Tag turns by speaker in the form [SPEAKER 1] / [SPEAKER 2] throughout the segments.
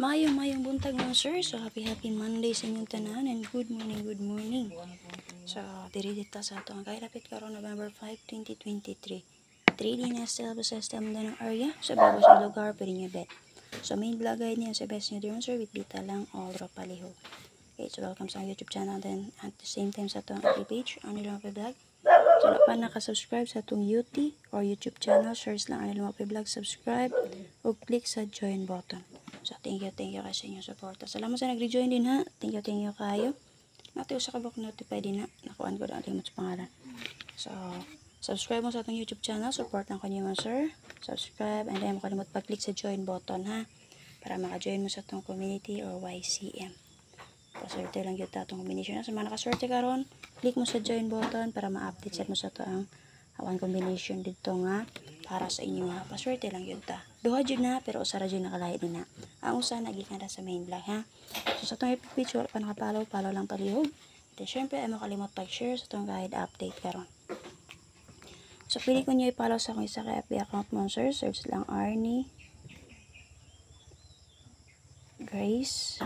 [SPEAKER 1] Mayong buntag mga sir. So happy Monday sa inyong tanan and good morning. So diri dita sa ato ang kailapit karon November 5, 2023. 3D na still sa system na ng area sa bago sa lugar pwede nyo bet. So main vlog guide niya sa best nyo din sir with dita lang all rapaliho. Okay, so welcome sa YouTube channel then at the same time sa ato ang FB page ang nilang vlog. So na pa nakasubscribe sa atong UT or YouTube channel, search lang ang nilang vlog, subscribe o click sa join button. So, thank you kayo sa inyong support. Salamat sa nag-rejoin din ha. Thank you kayo. Natin sa kabok notify din na. Nakuhaan ko na alimot sa pangalan. So, subscribe mo sa atong YouTube channel. Support lang ko niyo sir. Subscribe and then makalimot pag-click sa join button ha. Para maka-join mo sa atong community or YCM. Paswerte lang yun atong combination. Sa mga nakaswerte karon, click mo sa join button para ma-update set mo sa ito ang awan combination dito nga para sa inyo ha. Paswerte lang yun ta. Duha dyan na pero usara dyan nakalahi din na. Ang usa naging na sa main vlog ha. So sa itong picture pa nakapalo lang palihog. Then syempre ay makalimot pag-share sa itong guide update karon. So pili ko nyo i-follow sa akong isa ka FB account mo sir. Search lang Arnie Grace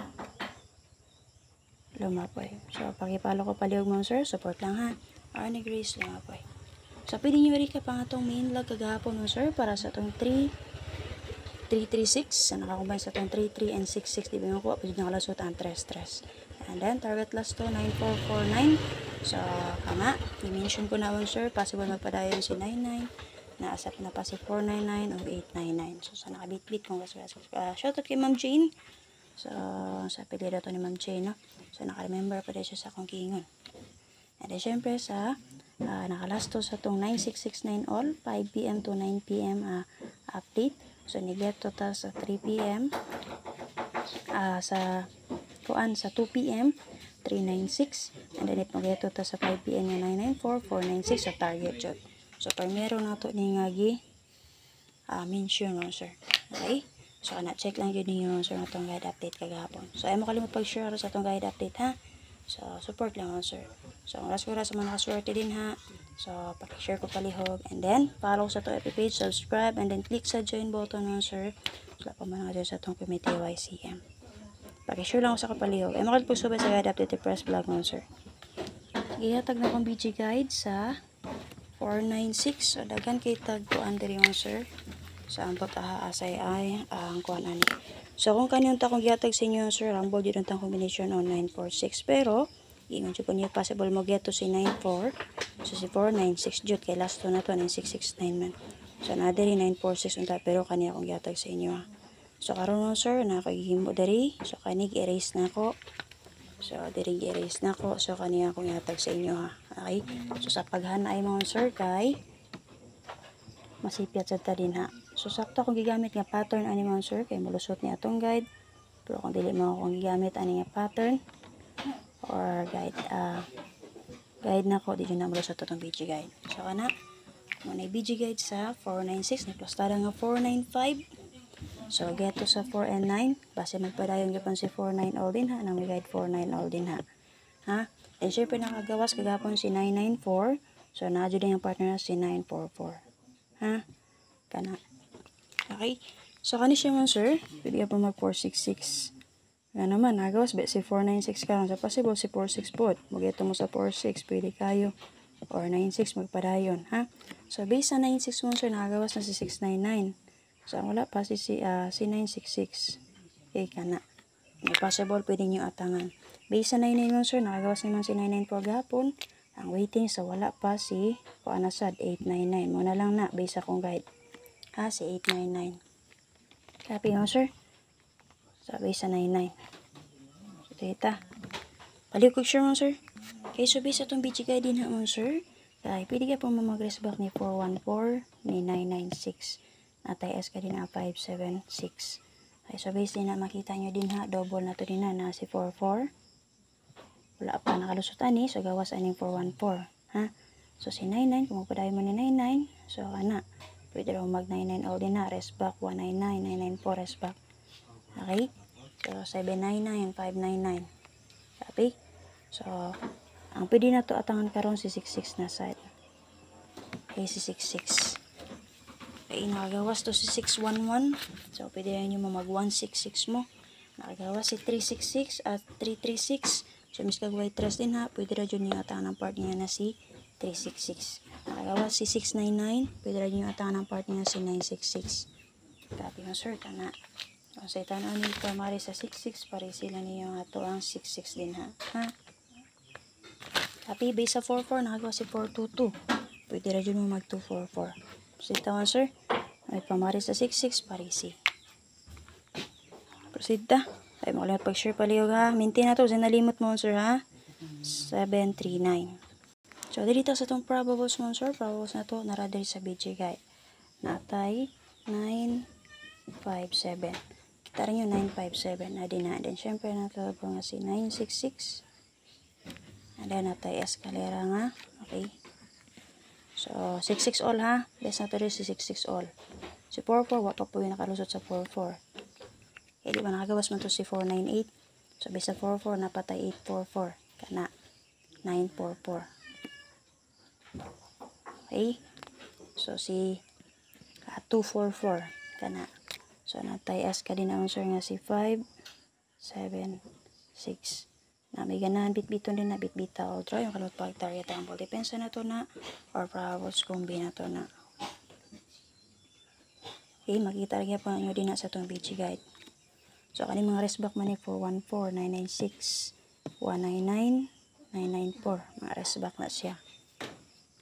[SPEAKER 1] Lumapoy. So pag-follow ko palihog mo sir. Support lang ha. Arnie Grace Lumapoy. So, pwede nyo rin ka pa nga itong main vlog kagahapon mo, sir, para sa itong 336. So, nakakumbine sa itong 33 and 66. Di ba yung kuha? Pwede nakalasot ang 3-3. And then, target last to 9449. So, kama. I-mention ko naman, sir. Possible magpadayon si 99. Naasap na pa si 499 o 899. So, sa nakabit-bit kung gusto. Shoutout kay Ma'am Jane. So, sa apelido to ni Ma'am Jane, no? So, naka-remember pa rin siya sa akong kingon. And then, syempre, sa nakalasto sa itong 9669 all 5 PM to 9 PM update. So niget to ta sa 3 PM sa 2 PM 396 and then it niget to ta sa 5 PM nga 994 496 sa target jud. So primero nato ni ngagi mention no sir. Okay? So na check lang jud ninyo sir atong guide update kagahapon. So ay mo kalimot pag-share sa atong guide update ha. So, support lang mo, sir. So, ang last ko sa mga nakaswerte din, ha. So, pakishare ko palihog. And then, follow sa to FB page, subscribe, and then click sa join button mo, sir. So, pamanang dyan sa itong committee YCM. Pakishare lang ko sa kapalihog. Ay, makalipusubay sa guide update press vlog mo, sir. Ihatag na kong BG guide sa 496. So, dagan kay tagpuan diri mo, sir. Sa ambot asay ay ang kuan ani. So kung kaniyong ta kung gihatag sa inyo sir, rambol dito tang combination on 946 pero ingon jud ko niya possible mo get to si 94. So si 496 jud kay last to na to 9669 man. So na diri 946 unta pero kaniya kung gihatag sa inyo. So karon mo sir na kagihimo diri. So kani erase na ko. So diri erase na ko. So kaniya kung gihatag sa inyo ha. Okay? So sa paghanay mo sir kay masipyat sa ta din ha. So sakto akong gigamit nga pattern ani mga sir kay malusot ni atong guide. Pero kung dili mo akong gigamit ani nga pattern or guide na ko dili na malusot atong BG guide. So kana mo na BG guide sa 496 ni plus tada nga 495. So get to sa 4 and 9 base magpadayon gyapon si 49 all din ha nang guide 49 all din ha. Ha? And syempre nakagawas kagapon si 994. So na jud ang partner si 944. Ha? Kana. Okay. So, kani siya man, sir. Pwede ka pa mag 466. Nga naman, nagawas ba si 496 ka lang. So, possible si 46 po. Mag-ito mo sa 46. Pwede kayo. Or 96 magpadayon. Ha? So, based sa 96 mo, sir, nagawas na si 699. So, wala pa si 966. Okay, kana. Possible, pwede nyo atangan. Based sa 99 mo, sir, nagawas naman si 994 gapon. Ang waiting sa wala pa si Kuanasad 899. Muna lang na, based sa kong guide. Ha, si 899. Copy mo, sir. Sabi sa 99. So, data. Paliw ko sure mo, sir. Okay, so based sa itong BG guide din ha mo, sir. Kaya, pwede ka po mag-rest back ni 414, ni 996. Natay S ka din na 576. Okay, so based din na makita nyo din ha. Double na to din na si 44. Wala pa nakalusot ani. So, gawas aning 414. Ha? So, si 99. Kung magpadayo mo ni 99. So, ana. Pwede rin mag-99 all din na. Rest back 199, 994 rest back. Okay? So, 799 and 599. Copy? So, ang pwede na to atangan karon si 66 na side. Okay, si 66. Okay, nakagawas to si 611. So, pwede rin nyo mag 166 mo. Nakagawa si 366 at 336. So, mis kagaway 3 din ha. Pwede ra dyan yung atang ng part niya na si 366. Nakagawa si 699. Pwede ra dyan yung atang ng part niya na si 966. Copy mo sir, kana. Kung sa itanong ni pamari sa 66, pare sila niyo ato ang 66 din ha. Copy, base sa 44, nakagawa si 422. Pwede ra dyan mo mag 244. So, itawan sir, may pamari sa 66, pare si. Proceed ta. Ay, makalimot pag-share palihog ha. Maintain na to. Kasi nalimot mo, sir ha. 739. So, dito sa itong probables mo, sir. Probables na to. Naradari sa BG guide. Natay 957. Kita rin yung 957. Na din na. Then, syempre na ito nga si 966. And then, natay escalera nga. Okay. So, 66 all ha. Best na to rin si 66 all. Si 44, wapa po yung nakalusot sa 44. Eh, di ba nakagawas man to si 498. So, base sa 44, napatay 844. Kana, 944. Okay? So, si 244. Kana. So, natay as ka din ang answer nga si 5, 7, 6. Na may ganahan, bitbiton din na, bitbita ultra. Yung kalot pag-target ang ball. Depensa na to na, or parables combi na to na. Okay, makita rin pa nyo din na sa itong BG guide. So, kaning mga rest back man ni 414, 996, 199, 994. Mga rest back na siya.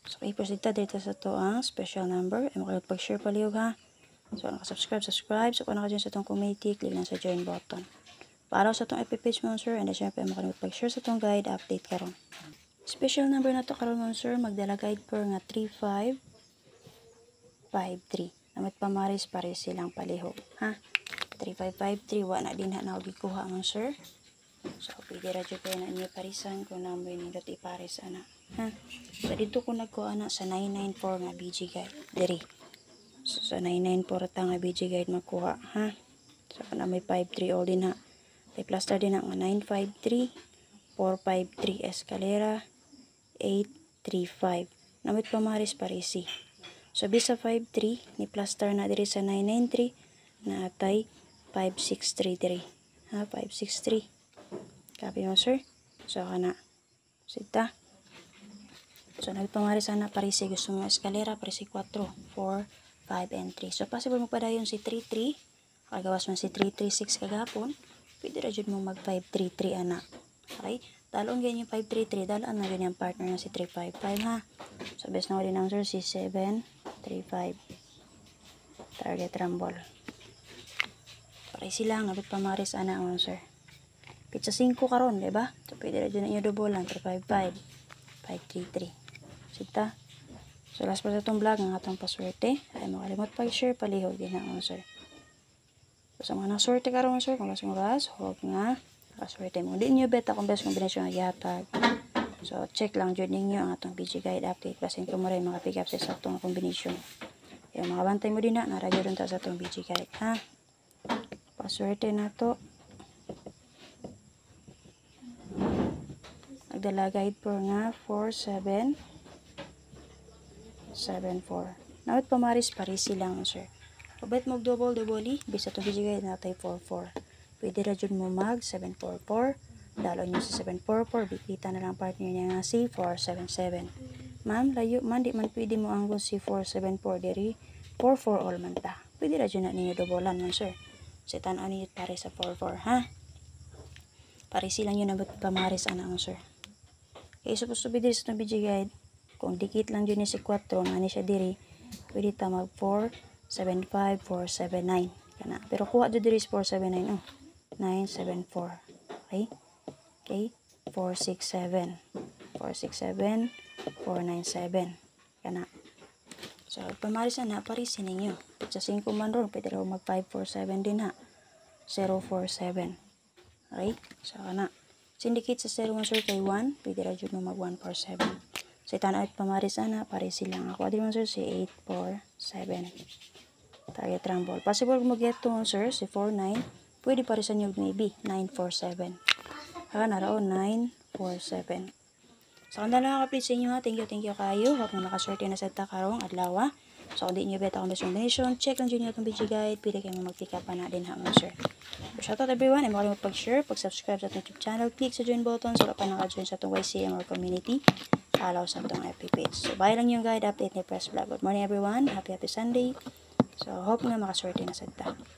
[SPEAKER 1] So, okay, proceed ta dito sa to ang special number. Ay makalimut pag-share palihog ha. So, nakasubscribe, subscribe. So, kung naka dyan sa itong community, click lang sa join button. Para sa itong FB page mo, sir. And then, syempre, makalimut pag-share sa itong guide, update karon. Special number na to karon mo, sir. Magdala guide per nga 3553. Namit pamaris, pare silang palihog. Ha? 3553, wala na din na gikuha mo, sir. So, pwede radyo kayo na niya parisan kung namoy nindot iparis, ana. Ha? So, dito ko nagkuha na sa 994 nga BG guide. Diri. So, sa 994 ta nga BG guide makuha, ha? So, na may 53 all din ha. May plaster din na nga 953, 453 escalera, 835. Namit pamaris parisi. So, bisa 53, ni plaster na diri sa 993, na atay 5633. Ha, 563. Copy mo, sir. So, kana. Sita. So, nagpamari sana parisi. Gusto mo eskalera, parisi 4, 4, 5, and 3. So, possible mo pa dayon si 33. Kagawas man si 336 kagapon. Pwede na dyan mo mag 533, anak. Okay? Dalon ganyan yung 533. Dalaan na ganyan partner na si 355, ha? So, best na ulit answer si 735. Target rumble. Paray sila, ngabit pamaris ana ang answer. Pizza 5 karon, di ba? So, pwede na dyan inyo dobolan. 355, 533. Sita. So, last pa sa itong vlog, ang atong paswerte. Ay, makalimot pa-share, palihog din ang answer. So, sa mga naswerte karon, answer, kung lasong oras, huwag nga, paswerte mo. Hindi nyo beta kung best kombinasyon ng yatag. So, check lang dyan ninyo ang atong BG guide update. Basin ko mo rin mga pick-up sa itong kombinasyon. Yung mga bantay mo din na, naradyo rin ta sa itong BG guide, ha? Paswerte na to. Nagdala guide po nga 4774. Nawit pamaris parisi lang, sir. Pabait mo double bisa to BG guide natay 44. Pwede ra jud mo mag 744. Dalo nyo sa 744, bikita na lang partner niya nga si 477. Ma'am, layo man, di man pwede mo anggon si 474 diri 44 all man ta. Pwede ra jud na ninyo dobolan man, sir. So, tan-aw ninyo pare sa 44, ha? Pare silang yun na pamaris ana ang sir. Okay, supposed to be diri sa itong BG guide. Kung dikit lang dyan si 4, nani siya diri, pwede ta mag 475, 479. Kana. Pero kuha dyan diri is 479, oh. 974. Okay? Okay? 467. 467, 497. Kana. So, pamaris na, parisin ninyo. Sa 5 man ron, pwede rin mag 547 din ha. 047. Okay? So, kana. Syndicate sa 01 sir kay 1, pwede rin dyan mo mag 147. So, itanawit pamaris na, parisi lang ako. Adi mo sir, si 847. Target rumble. Possible mo get to sir, si 49. Pwede parisan nyo maybe 947. Ha, naraon 947. So, kung dala nakapit sa inyo ha, thank you kayo. Huwag mo nakaswerte na sa takarong adlaw. So, kung di nyo beta kung donation, check lang dyan nyo itong BG guide. Pwede kayo mag-pick up pa na din ha, sir. shoutout everyone, ay makalimut pag-share, pag-subscribe sa YouTube channel, click sa join button, so pa naka-join sa itong YCM or community, follow sa itong FB page. So, bye lang yung guide, update ni Press Vlog. Good morning everyone, happy Sunday. So, hope nga makaswerte na sa ta.